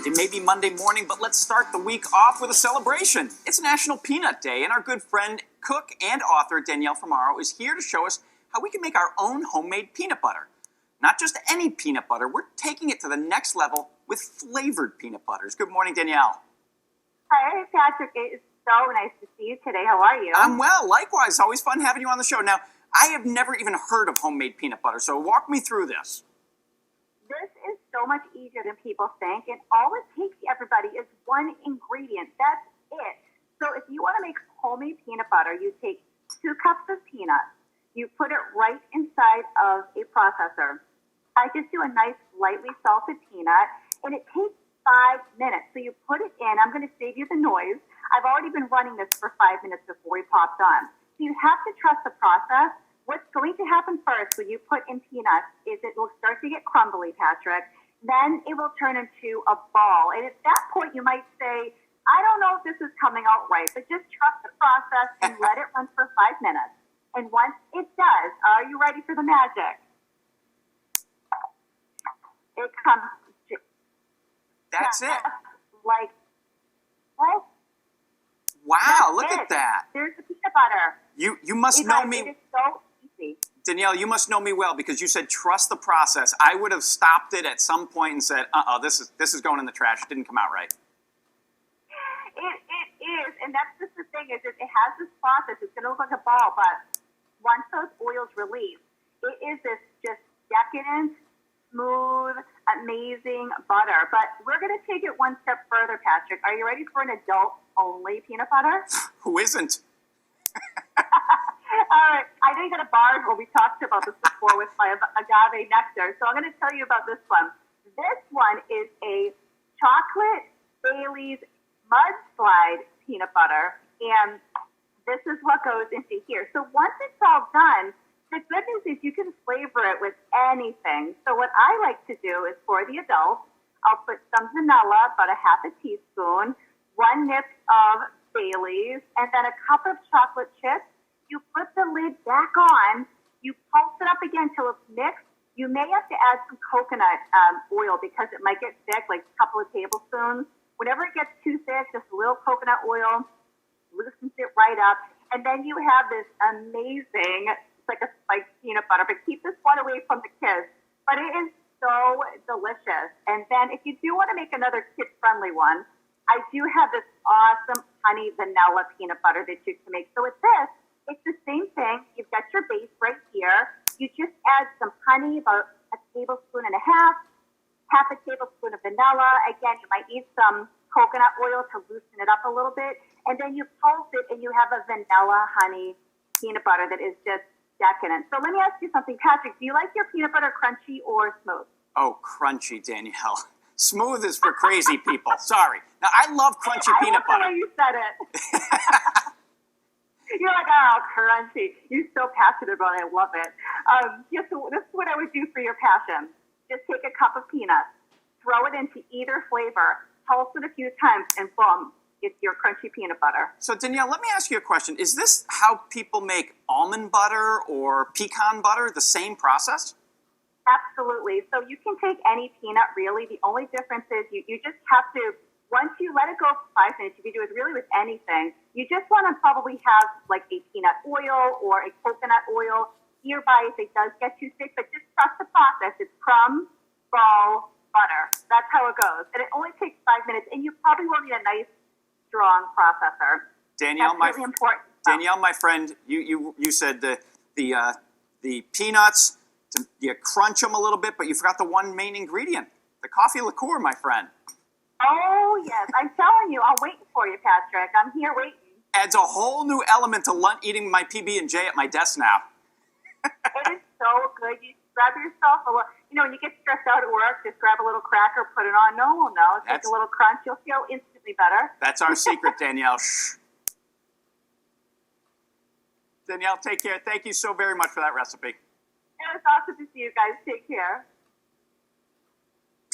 It may be Monday morning, but let's start the week off with a celebration. It's National Peanut Day, and our good friend, cook, and author Danielle Famaro is here to show us how we can make our own homemade peanut butter. Not just any peanut butter, we're taking it to the next level with flavored peanut butters. Good morning, Danielle. Hi, Patrick. It's so nice to see you today. How are you? I'm well. Likewise. Always fun having you on the show. Now, I have never even heard of homemade peanut butter, so walk me through this. This is so much easier than people think, and all it takes, everybody, is one ingredient. That's it. So if you want to make homemade peanut butter, you take 2 cups of peanuts. You put it right inside of a processor. I just do a nice lightly salted peanut, and it takes 5 minutes. So you put it in. I'm going to save you the noise. I've already been running this for 5 minutes before we popped on. So you have to trust the process. What's going to happen first when you put in peanuts is it will start to get crumbly, Patrick. Then it will turn into a ball. And at that point, you might say, I don't know if this is coming out right, but just trust the process and let it run for 5 minutes. And once it does, are you ready for the magic? It comes. That's it. Like, what? Wow, look at that. There's the peanut butter. You must know me. It is so easy. Danielle, you must know me well because you said trust the process. I would have stopped it at some point and said, this is going in the trash. It didn't come out right. It is, and that's just the thing is it has this process. It's going to look like a ball, but once those oils release, it is this just decadent, smooth, amazing butter. But we're going to take it one step further, Patrick. Are you ready for an adult-only peanut butter? Who isn't? All right. I know you got a bar where we talked about this before with my agave nectar. So I'm going to tell you about this one. This one is a chocolate Bailey's mudslide peanut butter. And this is what goes into here. So once it's all done, the good news is you can flavor it with anything. So what I like to do is for the adults, I'll put some vanilla, about a half a teaspoon, 1 nip of Bailey's, and then a cup of chocolate chips. You put the lid back on. You pulse it up again till it's mixed. You may have to add some coconut oil because it might get thick, like a couple of tablespoons. Whenever it gets too thick, just a little coconut oil loosens it right up. And then you have this amazing, it's like a spiked peanut butter, but keep this one away from the kids. But it is so delicious. And then if you do want to make another kid-friendly one, I do have this awesome honey vanilla peanut butter that you can make. So with this, it's the same thing. You've got your base right here. You just add some honey, about a tablespoon and a half a tablespoon of vanilla. Again, you might need some coconut oil to loosen it up a little bit. And then you pulse it and you have a vanilla honey peanut butter that is just decadent. So let me ask you something, Patrick. Do you like your peanut butter crunchy or smooth? Oh, crunchy, Danielle. Smooth is for crazy people. Sorry. Now, I love crunchy peanut butter. I love the way you said it. You're like, oh, crunchy. You're so passionate about it. I love it. So this is what I would do for your passion. Just take a cup of peanuts, throw it into either flavor, pulse it a few times, and boom, it's your crunchy peanut butter. So, Danielle, let me ask you a question. Is this how people make almond butter or pecan butter, the same process? Absolutely. So you can take any peanut, really. The only difference is you just have to, once you let it go for 5 minutes, you can do it really with anything. You just want to probably have like a peanut oil or a coconut oil nearby if it does get too thick, but just trust the process. It's crumb, ball, butter. That's how it goes. And it only takes 5 minutes, and you probably will need a nice, strong processor. Danielle, That's really important. Danielle, my friend, you said the peanuts, you crunch them a little bit, but you forgot the one main ingredient, the coffee liqueur, my friend. Oh, yes. I'm telling you, I'm waiting for you, Patrick. I'm here waiting. Adds a whole new element to eating my PB&J at my desk now. It is so good. You grab yourself a little, when you get stressed out at work, just grab a little cracker, put it on. No, take a little crunch. You'll feel instantly better. That's our secret, Danielle. Shh. Danielle, take care. Thank you so very much for that recipe. It was awesome to see you guys. Take care.